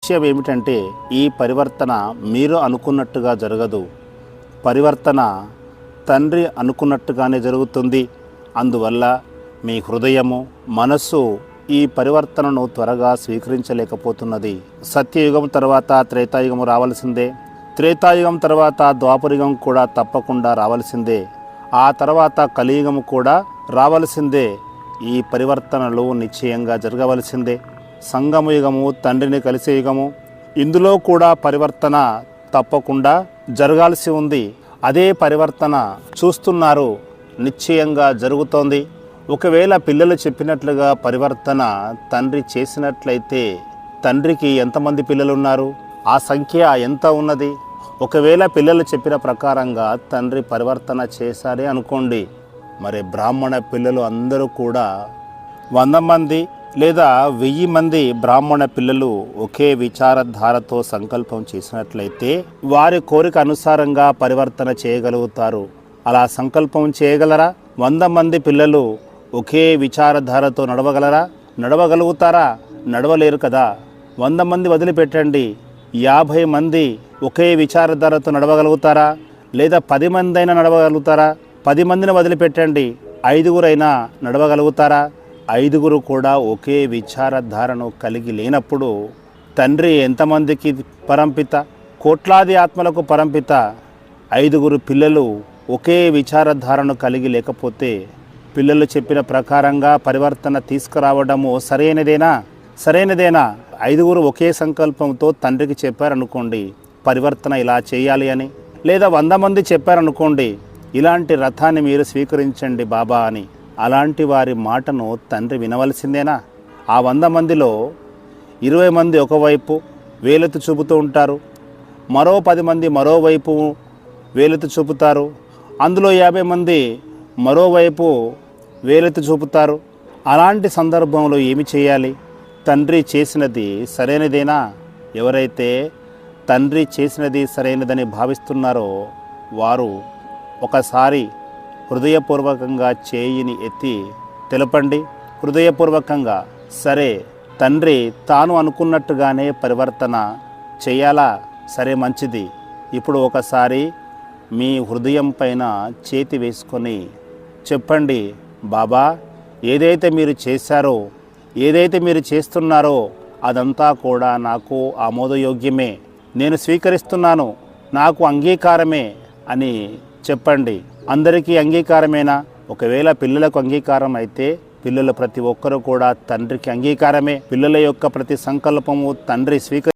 విషయం ఏమిటంటే ఈ పరివర్తన మీరు అనుకున్నట్టుగా జరగదు. పరివర్తన తండ్రి అనుకున్నట్టుగానే జరుగుతుంది. అందువల్ల మీ హృదయము, మనస్సు ఈ పరివర్తనను త్వరగా స్వీకరించలేకపోతున్నది. సత్యయుగం తర్వాత త్రేతాయుగం రావాల్సిందే. త్రేతాయుగం తర్వాత ద్వాపరయుగం కూడా తప్పకుండా రావాల్సిందే. ఆ తర్వాత కలియుగము కూడా రావాల్సిందే. ఈ పరివర్తనలు నిశ్చయంగా జరగవలసిందే. సంగమ యుగము, తండ్రిని కలిసే యుగము, ఇందులో కూడా పరివర్తన తప్పకుండా జరగాల్సి ఉంది. అదే పరివర్తన చూస్తున్నారు, నిశ్చయంగా జరుగుతోంది. ఒకవేళ పిల్లలు చెప్పినట్లుగా పరివర్తన తండ్రి చేసినట్లయితే తండ్రికి ఎంతమంది పిల్లలు ఉన్నారు, ఆ సంఖ్య ఎంత ఉన్నది? ఒకవేళ పిల్లలు చెప్పిన ప్రకారంగా తండ్రి పరివర్తన చేశారే అనుకోండి, మరి బ్రాహ్మణ పిల్లలు అందరూ కూడా 100 మంది లేదా 1000 మంది బ్రాహ్మణ పిల్లలు ఒకే విచారధారతో సంకల్పం చేసినట్లయితే వారి కోరిక అనుసారంగా పరివర్తన చేయగలుగుతారు. అలా సంకల్పం చేయగలరా? 100 మంది పిల్లలు ఒకే విచారధారతో నడవగలరా? నడవగలుగుతారా? నడవలేరు కదా. 100 మంది వదిలిపెట్టండి, 50 మంది ఒకే విచారధారతో నడవగలుగుతారా? లేదా 10 మంది అయినా నడవగలుగుతారా? 10 మందిని వదిలిపెట్టండి, 5గురైనా నడవగలుగుతారా? 5గురు కూడా ఒకే విచారధారను కలిగి లేనప్పుడు తండ్రి ఎంతమందికి పరంపిత? కోట్లాది ఆత్మలకు పరంపిత. 5గురు పిల్లలు ఒకే విచారధారను కలిగి లేకపోతే పిల్లలు చెప్పిన ప్రకారంగా పరివర్తన తీసుకురావడము సరైనదేనా? సరైనదేనా? 5గురు ఒకే సంకల్పంతో తండ్రికి చెప్పారనుకోండి, పరివర్తన ఇలా చేయాలి అని. లేదా 100 మంది చెప్పారనుకోండి, ఇలాంటి రథాన్ని మీరు స్వీకరించండి బాబా అని. అలాంటి వారి మాటను తండ్రి వినవలసిందేనా? ఆ 100 మందిలో 20 మంది ఒకవైపు వేలెత్తి చూపుతూ ఉంటారు, మరో 10 మంది మరోవైపు వేలెత్తి చూపుతారు, అందులో 50 మంది మరోవైపు వేలెత్తి చూపుతారు. అలాంటి సందర్భంలో ఏమి చేయాలి? తండ్రి చేసినది సరైనదేనా? ఎవరైతే తండ్రి చేసినది సరైనదని భావిస్తున్నారో వారు ఒకసారి హృదయపూర్వకంగా చేయిని ఎత్తి తెలపండి. హృదయపూర్వకంగా సరే, తండ్రి తాను అనుకున్నట్టుగానే పరివర్తన చేయాలా? సరే, మంచిది. ఇప్పుడు ఒకసారి మీ హృదయం పైన చేతి వేసుకొని చెప్పండి, బాబా, ఏదైతే మీరు చేశారో, ఏదైతే మీరు చేస్తున్నారో అదంతా కూడా నాకు ఆమోదయోగ్యమే, నేను స్వీకరిస్తున్నాను, నాకు అంగీకారమే అని చెప్పండి. అందరికీ అంగీకారమేనా? ఒకవేళ పిల్లలకు అంగీకారం అయితే పిల్లలు ప్రతి ఒక్కరూ కూడా తండ్రికి అంగీకారమే. పిల్లల యొక్క ప్రతి సంకల్పము తండ్రి